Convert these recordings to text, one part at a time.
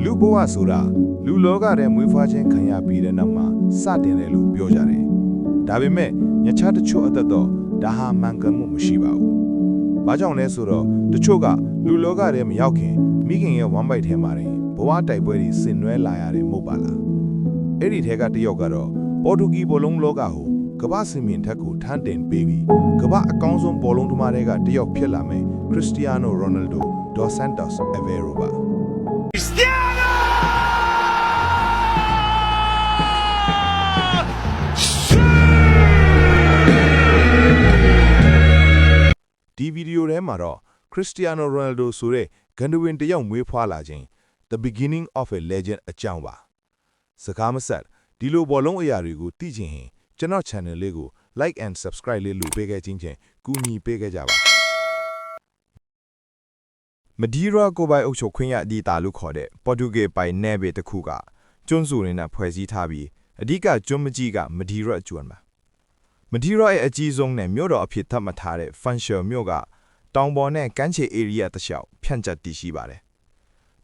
လူဘဝဆိုတာလူလောကထဲမွေးဖွားခြင်းခံရပြီးတဲ့နောက်မှာစတင်တယ်လို့ပြောကြတယ်။ဒါပေမဲ့ညချတချို့အသက်တော့ဒါဟာမှန်ကန်မှုမရှိပါဘူး။ဘာကြောင့်လဲဆိုတော့တချို့ကလူလောကထဲမရောက်ခင်မိခင်ရဲ့ဝမ်းပိုက်ထဲမှာတင်ဘဝတိုက်ပွဲတွေဆင်နွှဲလာရတယ်မဟုတ်ပါလား။အဲ့ဒီထဲကတစ်ယောက်ကတော့ပေါ်တူဂီဘောလုံးလောကကိုကမ္ဘာစင်မြင့်ထက်ကိုထမ်းတင်ပေးပြီးကမ္ဘာအကောင်းဆုံးဘောလုံးသမားတွေကတစ်ယောက်ဖြစ်လာမယ်ခရစ္စတီယာနိုရိုနယ်ဒိုဒိုဆန်တောစ်အဗေရိုပါဒီဗီဒီယိုထဲမှာတော့ခရစ္စတီယာနိုရိုနယ်ဒိုဆိုတဲ့ဂန္ဓဝင်တစ်ယောက်မွေးဖွားလာခြင်း The beginning of a legend အကြောင်းပါစကားမဆက်ဒီလိုဘောလုံးအရာတွေကိုသိချင်ရင်ကျွန်တော် channel လေးကို like and subscribe လေးလုပ်ပေးခဲ့ခြင်းဖြင့်ကူညီပေးခဲ့ကြပါမဒီရာကိုပိုင်အုပ်ချုပ်ခွင့်ရဒီတာလို့ခေါ်တဲ့ပေါ်တူဂီပိုင်နယ်ဘေတစ်ခုကကျွန်းစုတွေနဲ့ဖွဲ့စည်းထားပြီးအဓိကကျွန်းမကြီးကမဒီရာကျွန်းပါမဒီရာရဲ့အကြီးဆုံးနဲ့မြို့တော်အဖြစ်သတ်မှတ်ထားတဲ့ဖန်ရှယ်မြို့ကတောင်ပေါ်နဲ့ကမ်းခြေ area တစ်လျှောက်ဖြန့်ကျက်တည်ရှိပါတယ်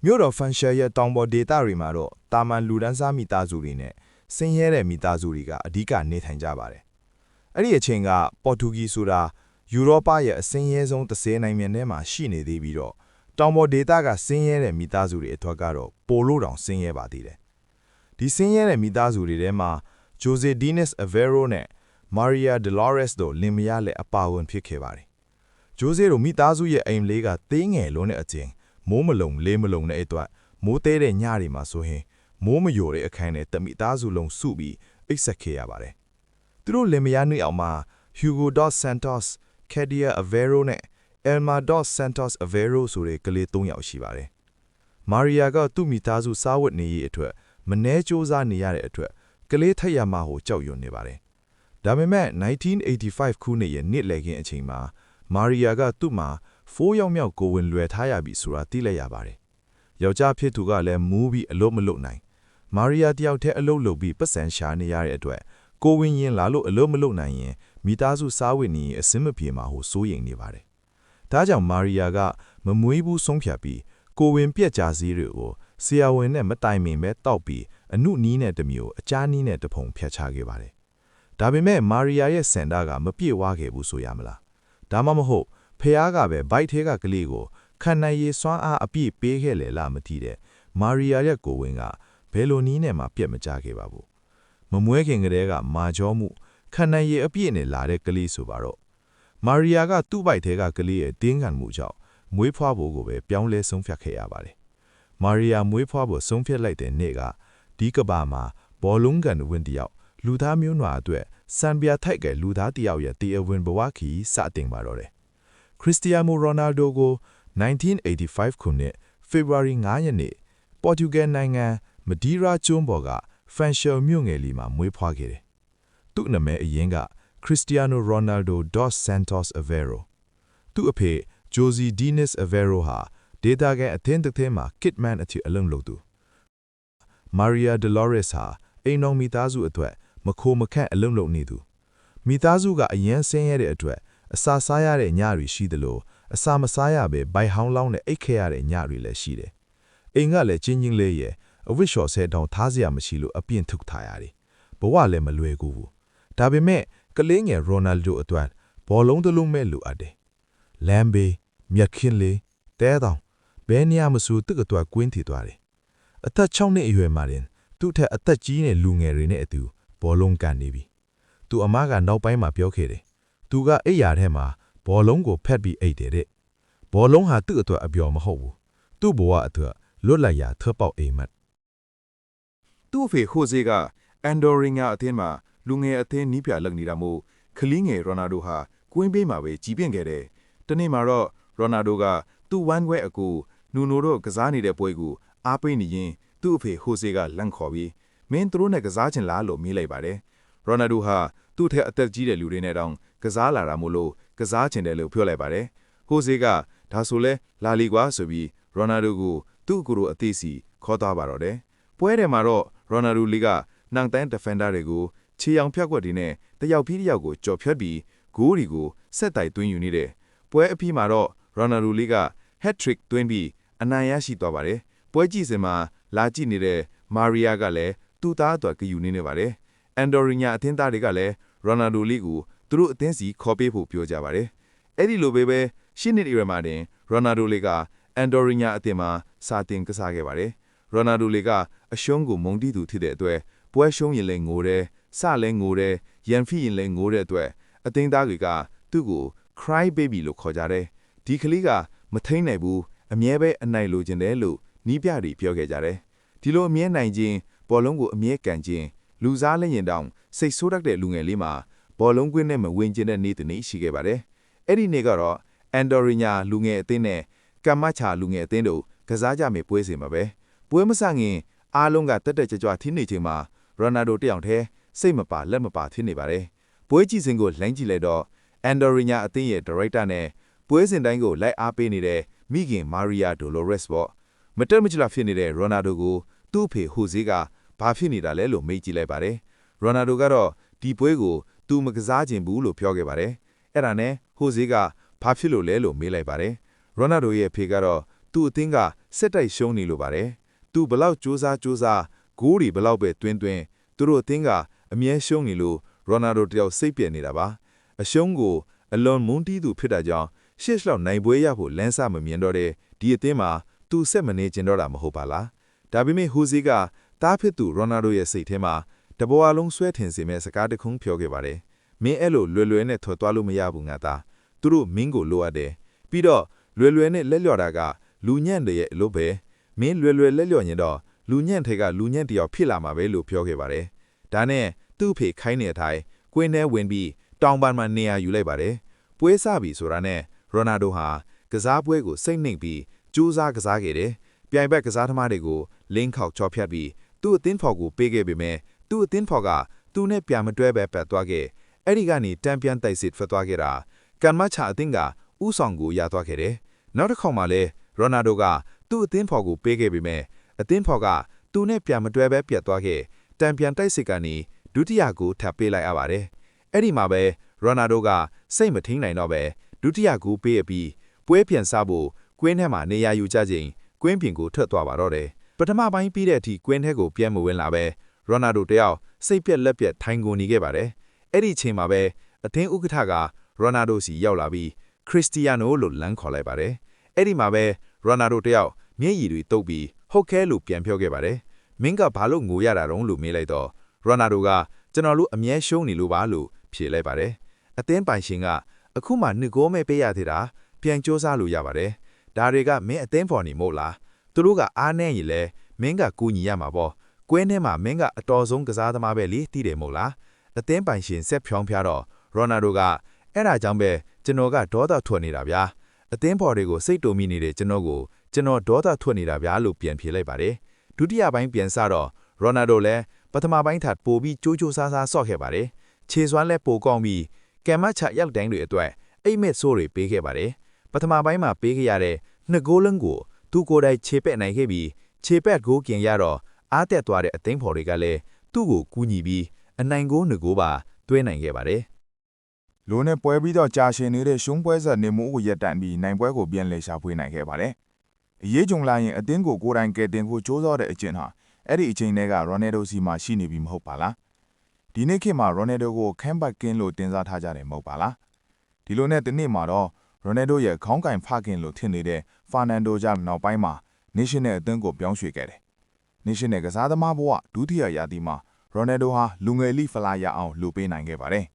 မြို့တော်ဖန်ရှယ်ရဲ့တောင်ပေါ်ဒေသတွေမှာတော့တာမန်လူဒန်းစားမိသားစုတွေနဲ့ဆင်းရဲတဲ့မိသားစုတွေကအဓိကနေထိုင်ကြပါတယ်အဲ့ဒီအချိန်ကပေါ်တူဂီဆိုတာယူရောပရဲ့အစင်းရဲဆုံး30နိုင်ငံထဲမှာရှိနေသေးပြီးတော့တောင်ပေါ်ဒေသကဆင်းရဲတဲ့မိသားစုတွေအထွတ်ကတော့ပိုလို့တောင်ဆင်းရဲပါသေးတယ်ဒီဆင်းရဲတဲ့မိသားစုတွေထဲမှာဂျိုဇေဒီနစ်အဗေရိုနဲ့မာရီယာဒလောရက်စ်တို့လင်မယားလည်းအပါဝင်ဖြစ်ခဲ့ပါတယ်ဂျိုဇေတို့မိသားစုရဲ့အိမ်လေးကသေးငယ်လုံးတဲ့အကျဉ်မိုးမလုံလေးမလုံတဲ့အတွက်မိုးသေးတဲ့ညတွေမှာဆိုရင်မိုးမယိုတဲ့အခန်းနဲ့တမိသားစုလုံးစုပြီးအိပ်စက်ခဲ့ရပါတယ်သူတို့လင်မယားနှစ်ယောက်မှာ Hugo dos Santos, Kadia Avero နဲ့ Elma dos Santos Avero ဆိုတဲ့ကလေး၃ယောက်ရှိပါတယ်မာရီယာကသူ့မိသားစုစားဝတ်နေရေးအတွက်မနှဲစူးစမ်းနေရတဲ့အတွက်ကလေးထက်ရမှာကိုကြောက်ရွံ့နေပါတယ်ဒါပေမဲ့1985ခုနှစ်ရဲ့နှစ်လည်ခင်းအချိန်မှာမာရီယာကသူ့မှာ4ယောက်မြောက်ကိုဝင်လွယ်ထားရပြီဆိုတာသိလိုက်ရပါတယ်ယောက်ျားဖြစ်သူကလည်းမူးပြီးအလုပ်မလုပ်နိုင်မာရီယာတယောက်တည်းအလုပ်လုပ်ပြီးပတ်စံရှာနေရတဲ့အတွက်ကိုဝင်ရင်လာလို့အလုပ်မလုပ်နိုင်ရင်မိသားစုစားဝတ်နေရေးအဆင်မပြေမှာကိုစိုးရိမ်နေပါတယ်ဒါကြောင့်မာရီယာကမမွေးဘူးဆုံးဖြတ်ပြီးကိုဝင်ပြက်ကြစည်းတွေကိုဆရာဝန်နဲ့မတိုင်မင်ပဲတောက်ပြီးအနုနီးနဲ့တမျိုးအချားနီးနဲ့တဖုံဖြတ်ချခဲ့ပါတယ်ဒါပေမဲ့မာရီယာရဲ့စင်တာကမပြည့်ဝခဲ့ဘူးဆိုရမလားဒါမှမဟုတ်ဖះကပဲဘိုက်ထဲကကလေးကိုခန္ဓာရည်စွမ်းအားအပြည့်ပေးခဲ့လေလားမသိတဲ့မာရီယာရဲ့ကိုဝင်ကဘယ်လိုနီးနဲ့မှပြက်မကြခဲ့ပါဘူးမမွဲခင်ကတည်းကမာကြောမှုခန္ဓာရည်အပြည့်နဲ့လာတဲ့ကလေးဆိုပါတော့မာရီယာကသူ့ဘိုက်ထဲကကလေးရဲ့တင်းကန်မှုကြောင့်မွေးဖွားဖို့ကိုပဲပြောင်းလဲဆုံးဖြတ်ခဲ့ရပါတယ်မာရီယာမွေးဖွားဖို့ဆုံးဖြတ်လိုက်တဲ့နေ့ကဒီကဘာမှာဘောလုံးကန်ဝင်တယောက်လူသားမျိုးနွားအတွက်စံပြထိုက်ကလူသားတယောက်ရဲ့တရားဝင်ဘဝခီးစတင်ပါတော့တယ်ခရစ္စတီယာနိုရိုနယ်ဒိုကို1985ခုနှစ်ဖေဖော်ဝါရီ9ရက်နေ့ပေါ်တူဂီနိုင်ငံမဒီရာကျွန်းပေါ်ကဖန်ရှယ်မြို့ငယ်လေးမှာမွေးဖွားခဲ့တယ်။သူ့နာမည်အရင်ကခရစ္စတီယာနိုရိုနယ်ဒိုဒေါ့ဆန်တောစ်အဗေရိုသူ့အဖေဂျိုဇီဒီနစ်အဗေရိုဟာဒေတာကန်အသင်းတစ်သင်းမှာကစ်မန်အဖြစ်အလုပ်လုပ်သူမာရီယာဒလောရက်စ်ဟာအိမ်တော်မိသားစုအတွက်မခိုမခန့်အလုပ်လုပ်နေသူမိသားစုကအရန်ဆင်းရဲတဲ့အတွက်အစာစားရတဲ့ညတွေရှိသလိုအစာမစားရဘဲဘိုင်ဟောင်းလောင်းနဲ့အိတ်ခဲရတဲ့ညတွေလည်းရှိတယ်။အိမ်ကလည်းချင်းချင်းလေးရဲ့အဝိရှော်ဆဲတောင်ထားစရာမရှိလို့အပြင်းထုတ်ထားရတယ်။ဘဝလည်းမလွယ်ကူဘူး။ဒါပေမဲ့ကလေးငယ်ရိုနယ်ဒိုအတွက်ဘောလုံးတစ်လုံးမဲ့လိုအပ်တယ်။လမ်ဘေမြက်ခင်းလေးတဲတောင်ဘယ်နေရာမဆိုသူ့အတွက်ကွင်းထီသွားတယ်။အသက်6နှစ်အရွယ်မှာတင်သူ့ထက်အသက်ကြီးတဲ့လူငယ်တွေနဲ့အတူဘောလုံးကန်နေပြီ။သူအမကနောက်ပိုင်းမှာပြောခဲ့တယ်။သူကအိယာထဲမှာဘောလုံးကိုဖက်ပြီးအိတ်တယ်တဲ့ဘောလုံးဟာသူ့အတွက်အပျော်မဟုတ်ဘူးသူ့ဘဝအတွက်လွတ်လပ်ရာထွက်ပေါက်အိမ်မက်သူ့ဖေဟိုဇေကအန်ဒိုရင်ဂါအသင်းမှာလူငယ်အသင်းနီးပြလက်နေတာမို့ခလီငယ်ရိုနာဒိုဟာကွင်းပေးမှာပဲကြီးပြင့်ခဲ့တယ်တနေ့မှာတော့ရိုနာဒိုကသူ့ဝမ်းခွဲအကူနူနိုတို့ကစားနေတဲ့ပွဲကိုအားပေးနေရင်သူ့အဖေဟိုဇေကလန့်ခေါ်ပြီးမင်းတို့နဲ့ကစားချင်လားလို့မေးလိုက်ပါတယ်ရိုနာဒိုဟာသူ့ထက်အသက်ကြီးတဲ့လူတွေနဲ့တောင်ကစားလာတာမို့လို့ကစားချင်တယ်လို့ပြောလိုက်ပါတယ်ဟိုဇေကဒါဆိုလဲလာလီကွာဆိုပြီးရိုနာဒိုကိုသူ့အကူတို့အသေးစီခေါ်သွားပါတော့တယ်ပွဲထဲမှာတော့ရိုနာဒိုလီကနန်တန်ဒီဖန်ဒါတွေကိုခြေအောင်ဖြတ်ကွက်တွေနဲ့တယောက်ပြီးတယောက်ကိုကြော်ဖြတ်ပြီးဂိုးတွေကိုဆက်တိုက်သွင်းယူနေတဲ့ပွဲအပြီးမှာတော့ရိုနာဒိုလီကဟက်ထရစ်သွင်းပြီးအနိုင်ရရှိသွားပါတယ် ပွဲကြည့်စင်မှာလာကြည့်နေတဲ့မာရီယာကလည်းသူ့သားအတွက်ဂယူနေပါတယ်အန်ဒိုရီညာအသင်းသားတွေကလည်းရိုနာဒိုလေးကိုသူတို့အသင်းစီခေါ်ပေးဖို့ပြောကြပါတယ်အဲ့ဒီလိုပဲရှင်းနေရမှာတင်ရိုနာဒိုလေးကအန်ဒိုရီညာအသင်းမှာစာတင်ကစားခဲ့ပါတယ်ရိုနာဒိုလေးကအရှုံးကိုမုံတီးသူဖြစ်တဲ့အတွက်ပွဲရှုံးရင်လည်းငိုတယ်စလည်းငိုတယ်ရန်ဖိရင်လည်းငိုတဲ့အတွက်အသင်းသားတွေကသူ့ကို cry baby လို့ခေါ်ကြတယ်ဒီကလေးကမထိန်နိုင်ဘူးအမြဲပဲအနိုင်လိုချင်တယ်လို့နီးပြတွေပြောခဲ့ကြတယ်ဒီလိုအမြဲနိုင်ခြင်းဘောလုံးကိုအမြဲကန်ခြင်းလူစားလည်းရင်တောင်စိတ်ဆိုးတတ်တဲ့လူငယ်လေးမှာဘောလုံးကွင်းနဲ့မဝင်ကျင်တဲ့နေ့တစ်နေ့ရှိခဲ့ပါတယ်အဲ့ဒီနေ့ကတော့အန်ဒိုရီညာလူငယ်အသင်းနဲ့ကမ်မချာလူငယ်အသင်းတို့ကစားကြမယ့်ပွဲစဉ်မှာပဲပွဲမစခင်အားလုံးကတက်တက်ကြွကြွထင်းနေချိန်မှာရိုနာဒိုတယောက်တည်းစိတ်မပါလက်မပါထင်းနေပါတယ်ပွဲကြည့်စဉ်ကိုလိုင်းကြည့်လိုက်တော့အန်ဒိုရီညာအသင်းရဲ့ဒါရိုက်တာနဲ့ပွဲစဉ်တိုင်းကိုလိုက်အားပေးနေတဲ့မိခင်မာရီယာဒိုလိုရက်စ်ပေါ့မတက်မချလာဖြစ်နေတဲ့ရိုနာဒိုကိုသူ့အဖေဟိုဇေးကဘာဖြစ်နေတာလဲလို့မေးကြည့်လိုက်ပါတယ်ရိုနာဒိုကတော့ဒီပွဲကိုသူမကစားခြင်းဘူးလို့ပြောခဲ့ပါတယ်အဲ့ဒါနဲ့ဟိုဇေးကဘာဖြစ်လို့လဲလို့မေးလိုက်ပါတယ်ရိုနာဒိုရဲ့အဖေကတော့သူ့အသင်းကစက်တိုက်ရှုံးနေလို့ပါတယ်သူဘလောက်စူးစမ်းဂိုးတွေဘလောက်ပဲတွင်းသူတို့အသင်းကအမြဲရှုံးနေလို့ရိုနာဒိုတယောက်စိတ်ပြည့်နေတာပါအရှုံးကိုအလွန်မုန်းတီးသူဖြစ်တာကြောင့်ရှေ့လောက်နိုင်ပွဲရဖို့လမ်းစမမြင်တော့တဲ့ဒီအသင်းမှာသူဆက်မနေကျင်တော့တာမဟုတ်ပါလားဒါပေမဲ့ဟိုဇီကတားဖြစ်သူရိုနာဒိုရဲ့စိတ်ထဲမှာတဘဝလုံးဆွဲထင်စေမဲ့စကားတစ်ခုပြောခဲ့ပါတယ်မင်းအဲ့လိုလွယ်နဲ့ထွက်သွားလို့မရဘူးငါသားသူတို့မင်းကိုလိုအပ်တယ်ပြီးတော့လွယ်နဲ့လက်လျော့တာကလူညံ့တဲ့ရဲ့လို့ပဲမင်းလွယ်လက်လျော့ရင်တော့လူညံ့ထဲကလူညံ့တယောက်ဖြစ်လာမှာပဲလို့ပြောခဲ့ပါတယ်ဒါနဲ့သူ့အဖေခိုင်းတဲ့အတိုင်းကွင်းထဲဝင်ပြီးတောင်ပန်မှာနေရာယူလိုက်ပါတယ်ပွဲစပြီဆိုတာနဲ့ရိုနာဒိုဟာကစားပွဲကိုစိတ်နှိမ်ပြီးကြိုးစားကစားခဲ့တယ်ပြိုင်ဘက်ကစားသမားတွေကိုလင်းခေါက်ချော်ဖြတ်ပြီးသူ့အသင်းဖော်ကိုပေးခဲ့ပေမဲ့သူ့အသင်းဖော်ကသူ့နဲ့ပြန်မတွဲပဲပတ်သွားခဲ့အဲ့ဒီကနေတံပြန်တိုက်စစ်ထွက်သွားခဲ့တာကန်မချာအသင်းကဥဆောင်ကိုရသွားခဲ့တယ်နောက်တစ်ခေါက်မှလည်းရိုနာဒိုကသူ့အသင်းဖော်ကိုပေးခဲ့ပေမဲ့အသင်းဖော်ကသူ့နဲ့ပြန်မတွဲပဲပြတ်သွားခဲ့တံပြန်တိုက်စစ်ကနေဒုတိယကိုထပ်ပေးလိုက်ရပါတယ်အဲ့ဒီမှာပဲရိုနာဒိုကစိတ်မထိန်နိုင်တော့ပဲဒုတိယကိုပေးအပြီးပွဲပြန်စားဖို့ကွင်းထဲမှာနေရာယူကြချိန်ကွင်းပြင်ကိုထွက်သွားပါတော့တယ်ပထမပိုင်းပြီးတဲ့အထိကွင်းထဲကိုပြန်မဝင်လာပဲရိုနာဒိုတယောက်စိတ်ပြက်လက်ပြက်ထိုင်ကုန်နေခဲ့ပါတယ်အဲ့ဒီချိန်မှာပဲအသင်းဥက္ကဋ္ဌကရိုနာဒိုစီရောက်လာပြီးခရစ္စတီယာနိုလို့လမ်းခေါ်လိုက်ပါတယ်အဲ့ဒီမှာပဲရိုနာဒိုတယောက်မျက်ရည်တွေတုပ်ပြီးဟုတ်ကဲလို့ပြန်ပြောခဲ့ပါတယ်မင်းကဘာလို့ငိုရတာတုံးလို့မေးလိုက်တော့ရိုနာဒိုကကျွန်တော်တို့အမြဲရှုံးနေလို့ပါလို့ဖြေလိုက်ပါတယ်အသင်းပိုင်ရှင်ကအခုမှနှစ်ဂိုးမဲ့ပေးရသေးတာပြန်စူးစမ်းလို့ရပါတယ်ဒါတွေကမင်းအသင်းဖော်နေမို့လားသူတို့ကအားနေရင်လဲမင်းကကူညီရမှာပေါ့ကွင်းထဲမှာမင်းကအတော်ဆုံးကစားသမားပဲလေတည်တယ်မို့လားအသင်းပိုင်ရှင်ဆက်ဖြောင်းဖျားတော့ရိုနာဒိုကအဲ့ဒါကြောင့်ပဲကျွန်တော်ကဒေါသထွက်နေတာဗျာအသင်းဖော်တွေကိုစိတ်တုံမိနေတဲ့ကျွန်တော်ဒေါသထွက်နေတာဗျာလို့ပြန်ဖြေလိုက်ပါတယ်ဒုတိယပိုင်းပြန်စတော့ရိုနာဒိုလည်းပထမပိုင်းထပ်ပိုပြီးကြိုးကြိုးစားစားဆော့ခဲ့ပါတယ်ခြေစွမ်းလည်းပိုကောင်းပြီးကမ်မချရောက်တိုင်းတွေအတွက်အိမ်မက်ဆိုးတွေပေးခဲ့ပါတယ်ပထမပိုင်းမှာပေးခဲ့ရတဲ့နှစ်ဂိုးလုံးကိုသူကိုယ်တိုင်ခြေပက်နိုင်ခဲ့ပြီးခြေပက်ဂိုးกินရတော့အားတက်သွားတဲ့အသင်းဖော်တွေကလည်းသူ့ကိုကူညီပြီးအနိုင်ဂိုးနှစ်ဂိုးပါတွဲနိုင်ခဲ့ပါတယ်လိုနဲ့ပွဲပြီးတော့ကြာရှည်နေတဲ့ရှုံးပွဲဆက်နေမှုကိုရပ်တန့်ပြီးနိုင်ပွဲကိုပြန်လည်ရှာဖွေနိုင်ခဲ့ပါတယ်အရေးကြုံလာရင်အသင်းကိုကိုယ်တိုင်ကယ်တင်ဖို့ကြိုးစားတဲ့အကျင့်ဟာအဲ့ဒီအချိန်တွေကရိုနယ်ဒိုစီမှာရှိနေပြီမဟုတ်ပါလားဒီနေ့ခေတ်မှာရိုနယ်ဒိုကိုခမ်းဘတ်ကင်းလို့တင်စားထားကြတယ်မဟုတ်ပါလားဒီလိုနဲ့ဒီနေ့မှာတော့ရိုနယ်ဒိုရဲ့ခေါင်းကင်ဖခင်လို့ထင်နေတဲ့ဖာနန်ဒိုကြောင့်နောက်ပိုင်းမှာ National အသင်းကိုပြောင်းရွှေ့ခဲ့တယ် National ကစားသမားဘဝဒုတိယရာသီမှာရိုနယ်ဒိုဟာလူငယ်လိဖလာရအောင်လှူပေးနိုင်ခဲ့ပါတယ်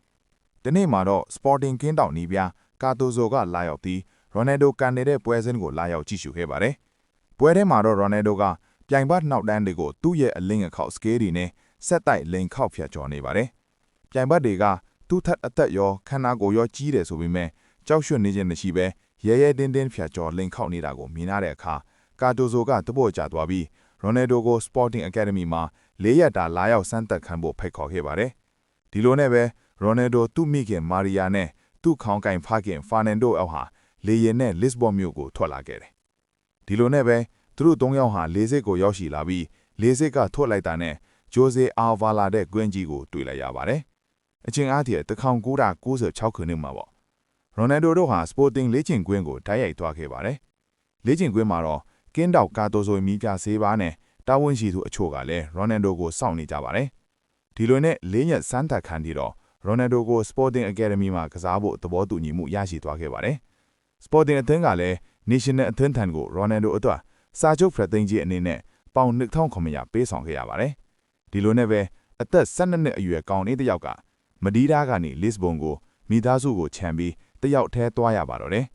ဒီနေ့မှာတော့ Sporting ကင်းတောင်နီးပြကာတိုဇိုကလာရောက်ပြီးရိုနယ်ဒိုကန်နေတဲ့ပွဲစဉ်ကိုလာရောက်ကြည့်ရှုခဲ့ပါတယ်ပွဲထဲမှာတော့ရိုနယ်ဒိုကပြိုင်ဘတ်နောက်တန်းတွေကိုသူ့ရဲ့အလင်းအခေါက်စကေးတွေနဲ့ဆက်တိုက်လိန်ခောက်ဖြတ်ကျော်နေပါတယ်ပြိုင်ဘတ်တွေကသူ့ထက်အသက်ရောခန္ဓာကိုယ်ရောကြီးတယ်ဆိုပေမဲ့ကြောက်ရွံ့နေခြင်းမရှိဘဲရဲရဲတင်းတင်းဖြတ်ကျော်လိန်ခောက်နေတာကိုမြင်ရတဲ့အခါကာတိုဇိုကတပို့ကျသွားပြီးရိုနယ်ဒိုကို Sporting Academy မှာ၄ရက်တာလာရောက်စမ်းသပ်ခံဖို့ဖိတ်ခေါ်ခဲ့ပါတယ်ဒီလိုနဲ့ပဲရိုနယ်ဒိုသူ့မိခင်မာရီယာနဲ့သူ့ခေါင်းကင်ဖခင်ဖာနန်ဒိုအောက်ဟာလေယာဉ်နဲ့လစ်စဘော့မြို့ကိုထွက်လာခဲ့တယ်ဒီလိုနဲ့ပဲသူတို့၃ယောက်ဟာလေဆိပ်ကိုရောက်ရှိလာပြီးလေဆိပ်ကထွက်လိုက်တာနဲ့ဂျိုဇေအာဗာလာတဲ့ကွင်းကြီးကိုတွေ့လိုက်ရပါတယ်အချင်းအားဖြင့်1996ခုနှစ်မှာပေါ့ရိုနယ်ဒိုတို့ဟာ Sporting လေ့ကျင့်ကွင်းကိုတိုက်ရိုက်သွားခဲ့ပါတယ်လေ့ကျင့်ကွင်းမှာတော့က ကင်းတောက်ကာတိုဆိုမီပြဆေးပါနဲ့တာဝန်ရှိသူအချို့ကလည်းရိုနယ်ဒိုကိုစောင့်နေကြပါတယ်ဒီလိုနဲ့၄ရက်စမ်းသပ်ခံပြီးတော့ရိုနယ်ဒိုကို Sporting Academy မှာကစားဖို့သဘောတူညီမှုရရှိသွားခဲ့ပါတယ် Sporting အသင်းကလည်း National အသင်းထံကိုရိုနယ်ဒိုအတွက်စာချုပ်ဖရက်သိန်းကြီးအနေနဲ့ပေါင်2900ပေးဆောင်ခဲ့ရပါတယ်ဒီလိုနဲ့ပဲအသက်12နှစ်အရွယ်ကောင်လေးတစ်ယောက်ကမဒီဒါကနေလစ်ဘွန်ကိုမိသားစုကိုခြံပြီးတယောက်ထဲသွားရပါတော့တယ်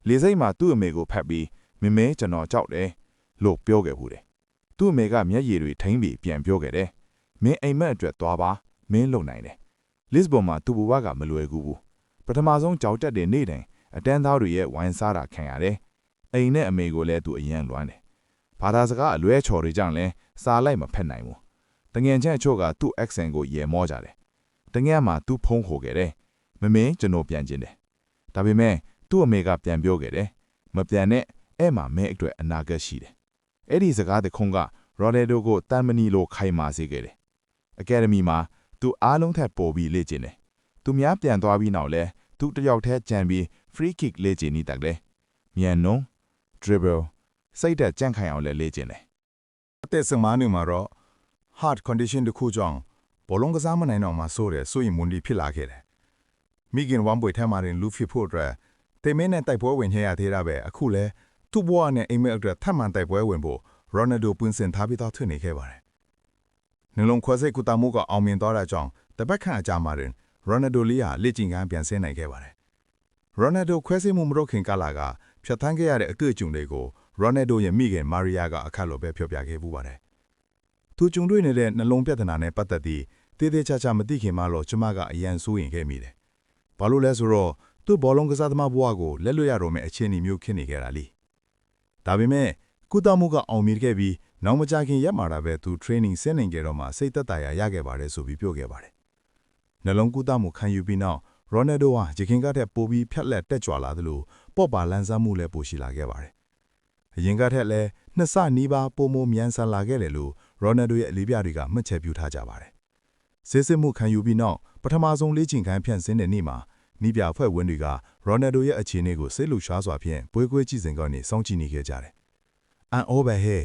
လေစိတ်မှာသူ့အမေကိုဖက်ပြီးမမဲကျွန်တော်ကြောက်တယ်လို့ပြောခဲ့ဘူးတယ်သူ့အမေကမျက်ရည်တွေထိမ့်ပြီးပြန်ပြောခဲ့တယ်မင်းအိမ်မက်အတွက်သွားပါမင်းလုံနိုင်တယ်လစ်ဘွန်မှာသူ့ဘဝကမလွယ်ကူဘူးပထမဆုံးကြောက်တက်တဲ့နေ့တိုင်းအတန်းသားတွေရဲ့ဝိုင်းစားတာခံရတယ်အိမ်နဲ့အမေကိုလည်းသူအယံလွမ်းတယ်ဘာသာစကားအလွဲချော်တွေကြောင့်လည်းစားလိုက်မဖက်နိုင်ဘူးတငယ်ချင်းအချို့ကသူ့ accent ကိုရေမောကြတယ်တငယ်မှာသူ့ဖုံးခိုခဲ့တယ်မမင်းကျွန်တော်ပြန်ကျင်တယ်ဒါပေမဲ့သူ့အမေကပြန်ပြောခဲ့တယ်မပြန်နဲ့အဲ့မှာမဲအတွက်အနာဂတ်ရှိတယ်အဲ့ဒီစကားတခုံးကရိုနယ်ဒိုကိုတန်မနီလိုခိုင်မာစေခဲ့တယ်အကယ်ဒမီမှာသူအားလုံးထက်ပိုပြီးလေ့ကျင့်တယ်သူများပြန်သွားပြီးနောက်လဲသူတယောက်တည်းကြံပြီး free kick လေ့ကျင့်နေတယ်မြန်နုံ dribble စိတ်သက်ကြန့်ခိုင်အောင်လဲလေ့ကျင့်တယ်အသက်15နှစ်မှာတော့ heart condition တစ်ခုကြောင့်ဘောလုံးကစားမနိုင်တော့မှဆိုတဲ့ဆိုရင်မွန်ဒီဖြစ်လာခဲ့တယ်မိခင်ဝမ်ပွေထဲမှာရင်လူဖြစ်ဖို့အတွက်တေမင်းနဲ့တိုက်ပွဲဝင်ခဲ့ရသေးတာပဲအခုလဲသူ့ဘဝနဲ့အိမ်မက်အတွက်ထပ်မံတိုက်ပွဲဝင်ဖို့ရိုနယ်ဒိုပွင့်စင်ထားပြီးသားထွင်နေခဲ့ပါတယ်နှလုံးခွဲစိတ်ကုသမှုကအောင်မြင်သွားတဲ့ကြောင့်တပတ်ခန့်အကြာမှာရင်ရိုနယ်ဒိုလေးဟာလက်ကျင်ကန်းပြန်ဆင်းနိုင်ခဲ့ပါတယ်ရိုနယ်ဒိုခွဲစိတ်မှုမလုပ်ခင်ကလာကဖြတ်သန်းခဲ့ရတဲ့အတွေ့အကြုံတွေကိုရိုနယ်ဒိုရဲ့မိခင်မာရီယာကအခက်လိုပဲပြောပြခဲ့ပူပါတယ်သူကြုံတွေ့နေတဲ့နှလုံးပြဿနာနဲ့ပတ်သက်ပြီးတေးသေးချာချာမသိခင်မှတော့ကျမကအရန်စိုးရင်ခဲ့မိတယ်ဘာလို့လဲဆိုတော့သူ့ဘောလုံးကစားသမားဘဝကိုလက်လွတ်ရတော့မယ့်အခြေအနေမျိုးဖြစ်နေခဲ့တာလीဒါပေမဲ့ကုသမှုကအောင်မြင်ခဲ့ပြီးနောက်မကြခင်ရက်မှာပဲသူ training ဆင်းနေကြတော့မှစိတ်သက်သာရာရခဲ့ပါတယ်ဆိုပြီးပြောခဲ့ပါတယ်နှလုံးကုသမှုခံယူပြီးနောက်ရိုနယ်ဒိုဟာဂျခင်ကထက်ပိုပြီးဖြတ်လက်တက်ကြွလာသလိုပေါ့ပါလန်းစားမှုလည်းပိုရှိလာခဲ့ပါတယ်အရင်ကထက်လည်းနှစ်ဆနီးပါးပိုမိုမြန်ဆန်လာခဲ့တယ်လို့ရိုနယ်ဒိုရဲ့အလေးပြတွေကမှတ်ချက်ပြုထားကြပါတယ်စစ်စစ်မှုခံယူပြီးနောက်ပထမဆုံးလေ့ကျင့်ခန်းဖြန့်စင်းတဲ့နေ့မှာနီးပြအဖွဲ့ဝင်တွေကရိုနယ်ဒိုရဲ့အခြေအနေကိုစိတ်လှုပ်ရှားစွာဖြင့်ပွဲခွဲကြည့်စဉ်ကနေစောင့်ကြည့်နေခဲ့ကြတယ်။အန်အောဘယ်ဟဲ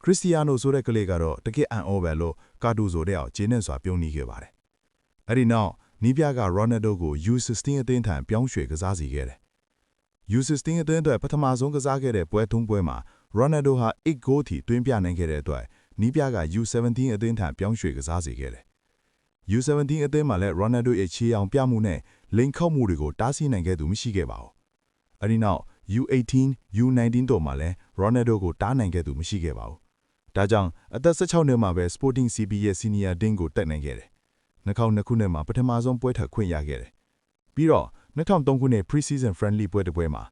ခရစ္စတီယာနိုဆိုတဲ့ကလေးကတော့တကယ်အန်အောဘယ်လို့ကာတူဆိုတဲ့အောင်ဂျင်းနဲ့စွာပြုံးနေခဲ့ပါတယ်။အဲဒီနောက်နီးပြကရိုနယ်ဒိုကို U16 အသင်းထံပြောင်းရွှေ့ကစားစီခဲ့တယ်။ U16 အသင်းအတွက်ပထမဆုံးကစားခဲ့တဲ့ပွဲထုံးပွဲမှာရိုနယ်ဒိုဟာ8ဂိုးထိတွင်းပြနိုင်ခဲ့တဲ့အတွက်နီးပြက U17 အသင်းထံပြောင်းရွှေ့ကစားစီခဲ့တယ်။ U17 အသင်းမှာလည်းရိုနယ်ဒိုရဲ့ခြေအောင်ပြမှုနဲ့လိန်ခောက်မှုတွေကိုတားဆီးနိုင်ခဲ့သူမရှိခဲ့ပါဘူး။အဲဒီနောက် U18, U19 တို့မှာလည်းရိုနယ်ဒိုကိုတားနိုင်ခဲ့သူမရှိခဲ့ပါဘူး။ဒါကြောင့်အသက်16နှစ်မှာပဲ Sporting CP ရဲ့ Senior တင်းကိုတက်နိုင်ခဲ့တယ်။2002ခုနှစ်မှာပထမဆုံးပွဲထွက်ခွင့်ရခဲ့တယ်။ပြီးတော့2003ခုနှစ် Pre-season Friendly ပွဲတစ်ပွဲမှာ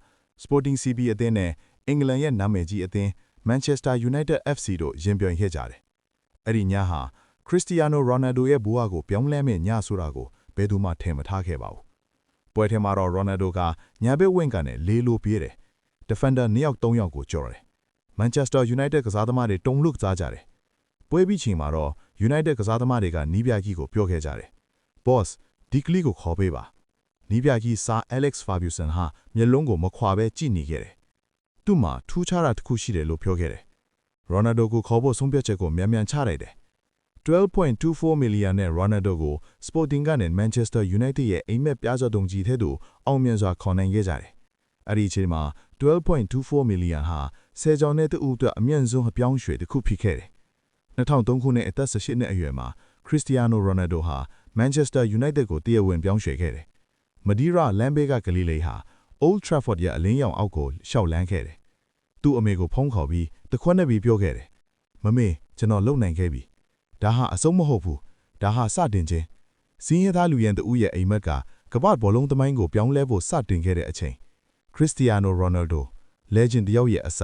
Sporting CP အသင်းနဲ့အင်္ဂလန်ရဲ့နာမည်ကြီးအသင်း Manchester United FC တို့ရင်ပြိုင်ခဲ့ကြတယ်။အဲဒီညဟာခရစ္စတီယာနိုရိုနယ်ဒိုရဲ့ဘဝကိုပြောင်းလဲမဲ့ညဆိုတာကိုဘယ်သူမှထင်မထားခဲ့ပါဘူး။ပွဲထဲမှာတော့ရိုနယ်ဒိုကညာဘက်ဝင့်ကနေလေးလိုပြေးတယ်။ Defender 2ယောက်3ယောက်ကိုကြော်တယ်။ Manchester United ကစားသမားတွေတုံ့လုစားကြတယ်။ပွဲပြီးချိန်မှာတော့ United ကစားသမားတွေကနီးပြကြီးကိုပြောခဲ့ကြတယ်။ Boss ဒီကလီကိုခေါ်ပေးပါ။နီးပြကြီးစာ Alex Ferguson ဟာမျက်လုံးကိုမခွာပဲကြည့်နေခဲ့တယ်။သူ့မှာထူးခြားတာတစ်ခုရှိတယ်လို့ပြောခဲ့တယ်။ Ronaldo ကိုခေါ်ဖို့ဆုံးဖြတ်ချက်ကိုမြန်ချလိုက်တယ်။ 12.24 million နဲ့ Ronaldo ကို Sporting ကနေ Manchester United ရဲ့အိမ်မက်ပြားစော်တုံကြီးထဲသို့အောင်မြင်စွာခေါ်နိုင်ခဲ့ကြတယ်။အဲဒီအချိန်မှာ 12.24 million ဟာဆယ်ကျော်နဲ့တူအတွက်အမြင့်ဆုံးအပြောင်းရွှေ့တစ်ခုဖြစ်ခဲ့တယ်။2003ခုနှစ်အသက်18နှစ်အရွယ်မှာ Cristiano Ronaldo ဟာ Manchester United ကိုတရားဝင်ပြောင်းရွှေ့ခဲ့တယ်။ Madeira လမ်းဘေးကကလေးလေးဟာ Old Trafford ရဲ့အလင်းရောင်အောက်ကိုရှောက်လန်းခဲ့တယ်။သူ့အမေကိုဖုံးခေါ်ပြီးတခွန်းနဲ့ပြီးပြောခဲ့တယ်။မမေကျွန်တော်လုံနိုင်ခဲ့ပြီ။ဒါဟာအဆုံးမဟုတ်ဘူး။ဒါဟာစတင်ခြင်း။စင်းရသားလူရန်တူရဲ့အိမ်မက်ကကမ္ဘာဘောလုံးသမိုင်းကိုပြောင်းလဲဖို့စတင်ခဲ့တဲ့အချိန် Cristiano Ronaldo legend တယောက်ရဲ့အစ